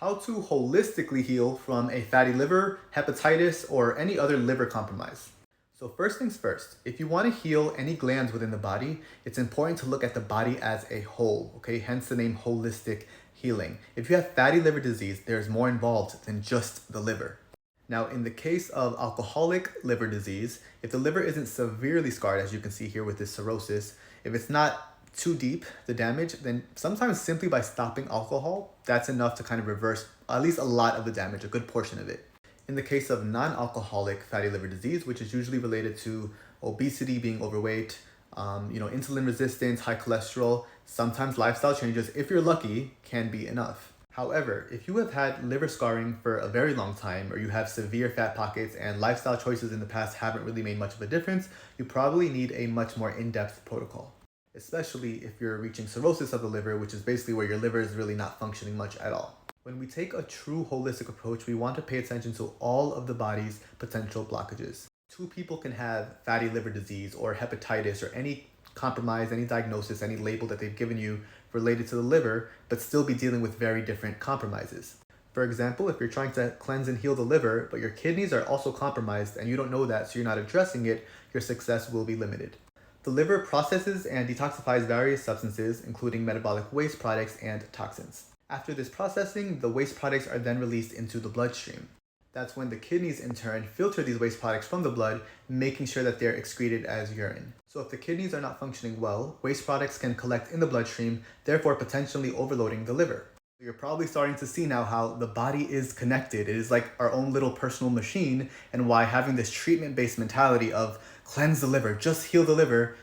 How to holistically heal from a fatty liver, hepatitis, or any other liver compromise. So, first things first, if you want to heal any glands within the body, it's important to look at the body as a whole, okay? Hence the name holistic healing. If you have fatty liver disease, there's more involved than just the liver. Now, in the case of alcoholic liver disease, if the liver isn't severely scarred, as you can see here with this cirrhosis, if it's not too deep, the damage, then sometimes simply by stopping alcohol, that's enough to kind of reverse at least a lot of the damage, a good portion of it. In the case of non-alcoholic fatty liver disease, which is usually related to obesity, being overweight, insulin resistance, high cholesterol, sometimes lifestyle changes, if you're lucky, can be enough. However, if you have had liver scarring for a very long time, or you have severe fat pockets and lifestyle choices in the past haven't really made much of a difference, you probably need a much more in-depth protocol, especially if you're reaching cirrhosis of the liver, which is basically where your liver is really not functioning much at all. When we take a true holistic approach, we want to pay attention to all of the body's potential blockages. Two people can have fatty liver disease or hepatitis or any compromise, any diagnosis, any label that they've given you related to the liver, but still be dealing with very different compromises. For example, if you're trying to cleanse and heal the liver, but your kidneys are also compromised and you don't know that, so you're not addressing it, your success will be limited. The liver processes and detoxifies various substances, including metabolic waste products and toxins. After this processing, the waste products are then released into the bloodstream. That's when the kidneys in turn filter these waste products from the blood, making sure that they're excreted as urine. So if the kidneys are not functioning well, waste products can collect in the bloodstream, therefore potentially overloading the liver. You're probably starting to see now how the body is connected. It is like our own little personal machine, and why having this treatment-based mentality of cleanse the liver, just heal the liver,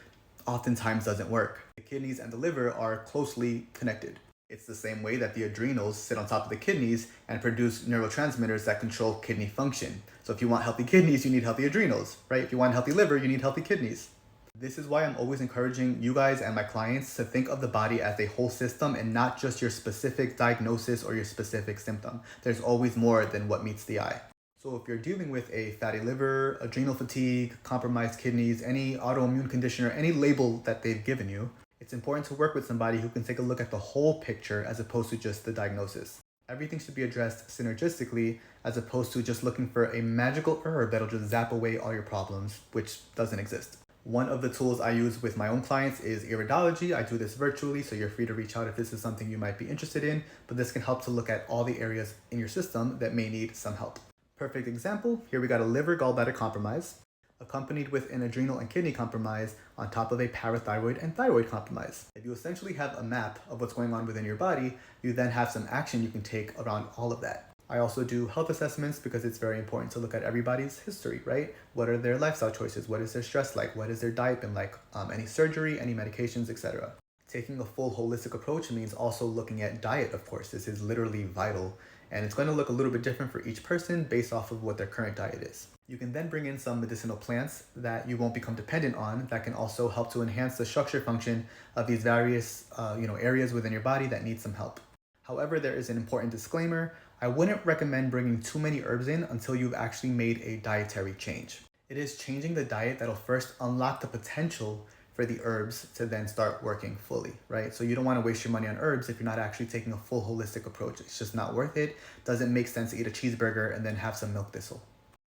oftentimes doesn't work. The kidneys and the liver are closely connected. It's the same way that the adrenals sit on top of the kidneys and produce neurotransmitters that control kidney function. So if you want healthy kidneys, you need healthy adrenals, right? If you want a healthy liver, you need healthy kidneys. This is why I'm always encouraging you guys and my clients to think of the body as a whole system and not just your specific diagnosis or your specific symptom. There's always more than what meets the eye. So if you're dealing with a fatty liver, adrenal fatigue, compromised kidneys, any autoimmune condition, or any label that they've given you, it's important to work with somebody who can take a look at the whole picture as opposed to just the diagnosis. Everything should be addressed synergistically as opposed to just looking for a magical herb that'll just zap away all your problems, which doesn't exist. One of the tools I use with my own clients is iridology. I do this virtually, so you're free to reach out if this is something you might be interested in, but this can help to look at all the areas in your system that may need some help. Perfect example, here we got a liver gallbladder compromise, accompanied with an adrenal and kidney compromise on top of a parathyroid and thyroid compromise. If you essentially have a map of what's going on within your body, you then have some action you can take around all of that. I also do health assessments because it's very important to look at everybody's history, right? What are their lifestyle choices? What is their stress like? What is their diet been like? Any surgery, any medications, etc. Taking a full holistic approach means also looking at diet, of course. This is literally vital. And it's going to look a little bit different for each person based off of what their current diet is. You can then bring in some medicinal plants that you won't become dependent on that can also help to enhance the structure function of these various areas within your body that need some help. However, there is an important disclaimer. I wouldn't recommend bringing too many herbs in until you've actually made a dietary change. It is changing the diet that'll first unlock the potential for the herbs to then start working fully, right? So you don't want to waste your money on herbs if you're not actually taking a full holistic approach. It's just not worth it. Doesn't make sense to eat a cheeseburger and then have some milk thistle.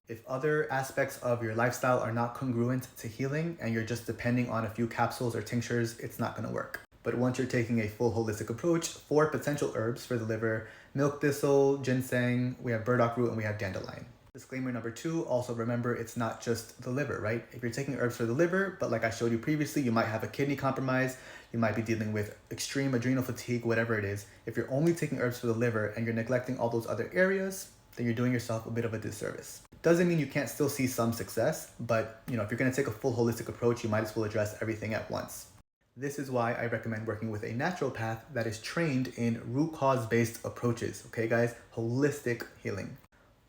If other aspects of your lifestyle are not congruent to healing and you're just depending on a few capsules or tinctures, it's not going to work. But once you're taking a full holistic approach, 4 potential herbs for the liver: milk thistle, ginseng, we have burdock root, and we have dandelion. Disclaimer number 2, also remember it's not just the liver, right? If you're taking herbs for the liver, but like I showed you previously, you might have a kidney compromise, you might be dealing with extreme adrenal fatigue, whatever it is. If you're only taking herbs for the liver and you're neglecting all those other areas, then you're doing yourself a bit of a disservice. Doesn't mean you can't still see some success, but if you're going to take a full holistic approach, you might as well address everything at once. This is why I recommend working with a naturopath that is trained in root cause based approaches. Okay guys, holistic healing.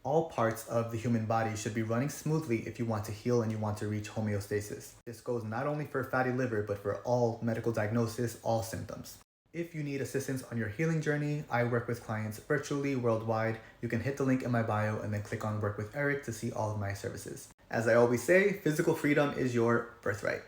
All parts of the human body should be running smoothly if you want to heal and you want to reach homeostasis. This goes not only for fatty liver, but for all medical diagnosis, all symptoms. If you need assistance on your healing journey, I work with clients virtually worldwide. You can hit the link in my bio and then click on Work with Eric to see all of my services. As I always say, physical freedom is your birthright.